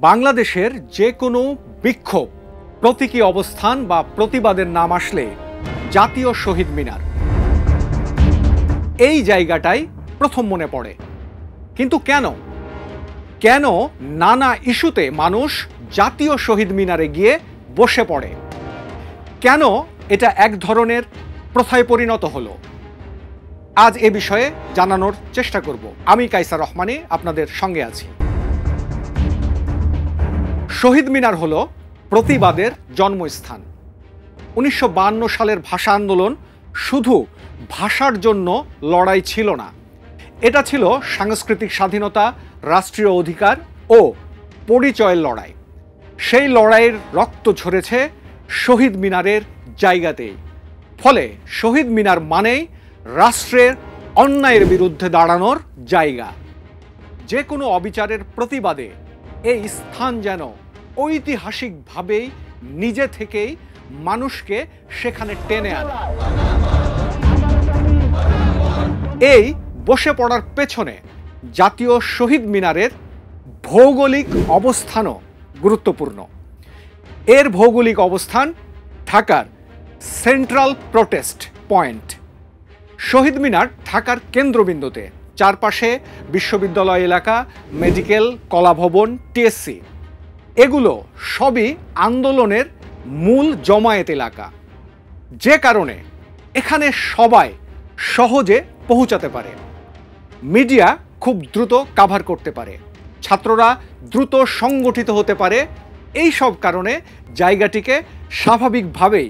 বাংলাদেশের যে কোনো বিক্ষোভ, প্রতীকী অবস্থান বা প্রতিবাদের নাম আসলে জাতীয় শহীদ মিনার এই জায়গাটাই প্রথম মনে পড়ে। কিন্তু কেন নানা ইস্যুতে মানুষ জাতীয় শহীদ মিনারে গিয়ে বসে পড়ে? কেন এটা এক ধরনের প্রথায় পরিণত হলো? আজ এ বিষয়ে জানানোর চেষ্টা করব। আমি কায়সার রহমানী আপনাদের সঙ্গে আছি। শহীদ মিনার হলো প্রতিবাদের জন্মস্থান। 1952 সালের ভাষা আন্দোলন শুধু ভাষার জন্য লড়াই ছিল না, এটা ছিল সাংস্কৃতিক স্বাধীনতা, রাষ্ট্রীয় অধিকার ও পরিচয়ের লড়াই। সেই লড়াইয়ের রক্ত ঝরেছে শহীদ মিনারের জায়গাতেই। ফলে শহীদ মিনার মানেই রাষ্ট্রের অন্যায়ের বিরুদ্ধে দাঁড়ানোর জায়গা। যে কোনো অবিচারের প্রতিবাদে এই স্থান যেন ঐতিহাসিকভাবেই নিজে থেকেই মানুষকে সেখানে টেনে আনে। এই বসে পড়ার পেছনে জাতীয় শহীদ মিনারের ভৌগোলিক অবস্থানও গুরুত্বপূর্ণ। এর ভৌগোলিক অবস্থান ঢাকার সেন্ট্রাল প্রোটেস্ট পয়েন্ট। শহীদ মিনার ঢাকার কেন্দ্রবিন্দুতে, চারপাশে বিশ্ববিদ্যালয় এলাকা, মেডিকেল, কলাভবন, টিএসসি, এগুলো সবই আন্দোলনের মূল জমায়েত এলাকা। যে কারণে এখানে সবাই সহজে পৌঁছাতে পারে, মিডিয়া খুব দ্রুত কাভার করতে পারে, ছাত্ররা দ্রুত সংগঠিত হতে পারে। এই সব কারণে জায়গাটিকে স্বাভাবিকভাবেই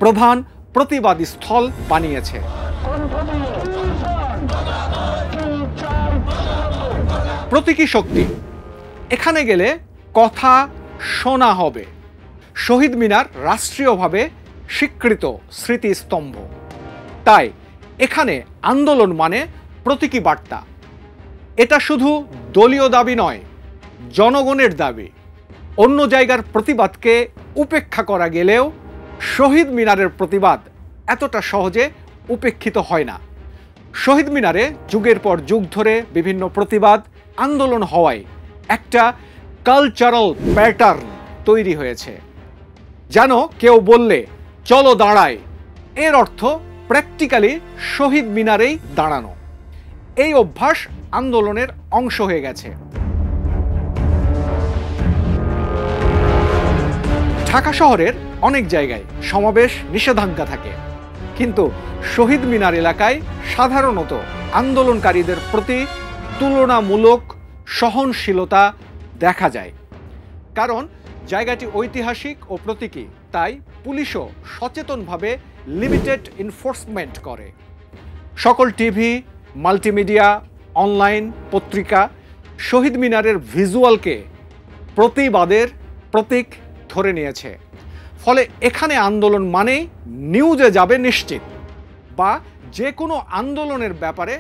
প্রধান প্রতিবাদী স্থল বানিয়েছে। প্রতীকী শক্তি, এখানে গেলে কথা শোনা হবে। শহীদ মিনার রাষ্ট্রীয়ভাবে স্বীকৃত স্মৃতিস্তম্ভ, তাই এখানে আন্দোলন মানে প্রতীকী বার্তা। এটা শুধু দলীয় দাবি নয়, জনগণের দাবি। অন্য জায়গার প্রতিবাদকে উপেক্ষা করা গেলেও শহীদ মিনারের প্রতিবাদ এতটা সহজে উপেক্ষিত হয় না। শহীদ মিনারে যুগের পর যুগ ধরে বিভিন্ন প্রতিবাদ আন্দোলন হওয়ায় একটা কালচারাল প্যাটার্ন তৈরি হয়েছে। যেন কেউ বললে চলো দাঁড়ায়, এর অর্থ প্র্যাকটিক্যালি শহীদ মিনারেই দাঁড়ানো। এই অভ্যাস আন্দোলনের অংশ হয়ে গেছে। ঢাকা শহরের অনেক জায়গায় সমাবেশ নিষেধাজ্ঞা থাকে, কিন্তু শহীদ মিনার এলাকায় সাধারণত আন্দোলনকারীদের প্রতি তুলনামূলক সহনশীলতা দেখা যায়। কারণ জায়গাটি ঐতিহাসিক ও প্রতীকী, তাই পুলিশও সচেতনভাবে লিমিটেড এনফোর্সমেন্ট করে। সকল টিভি, মাল্টিমিডিয়া, অনলাইন পত্রিকা শহীদ মিনারের ভিজুয়ালকে প্রতিবাদের প্রতীক ধরে নিয়েছে। ফলে এখানে আন্দোলন মানেই নিউজে যাবে নিশ্চিত, বা যে কোনো আন্দোলনের ব্যাপারে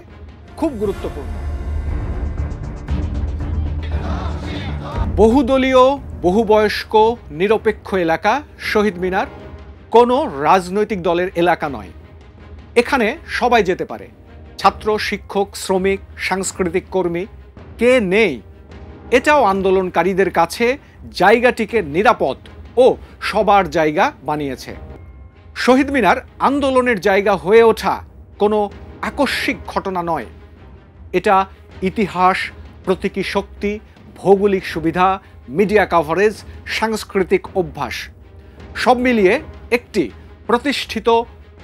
খুব গুরুত্বপূর্ণ। বহুদলীয়, বহুবয়স্ক, নিরপেক্ষ এলাকা শহীদ মিনার কোনো রাজনৈতিক দলের এলাকা নয়। এখানে সবাই যেতে পারে, ছাত্র, শিক্ষক, শ্রমিক, সাংস্কৃতিক কর্মী, কে নেই? এটাও আন্দোলনকারীদের কাছে জায়গাটিকে নিরাপদ ও সবার জায়গা বানিয়েছে। শহীদ মিনার আন্দোলনের জায়গা হয়ে ওঠা কোনো আকস্মিক ঘটনা নয়। এটা ইতিহাস, প্রতীকী শক্তি, ভৌগোলিক সুবিধা, মিডিয়া কভারেজ, সাংস্কৃতিক অভ্যাস, সব মিলিয়ে একটি প্রতিষ্ঠিত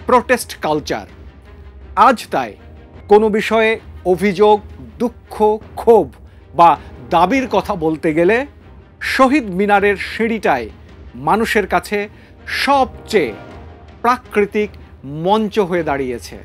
প্রোটেস্ট কালচার। আজ তাই কোনো বিষয়ে অভিযোগ, দুঃখ, ক্ষোভ বা দাবির কথা বলতে গেলে শহীদ মিনারের সিঁড়িটাই মানুষের কাছে সবচেয়ে প্রাকৃতিক মঞ্চ হয়ে দাঁড়িয়েছে।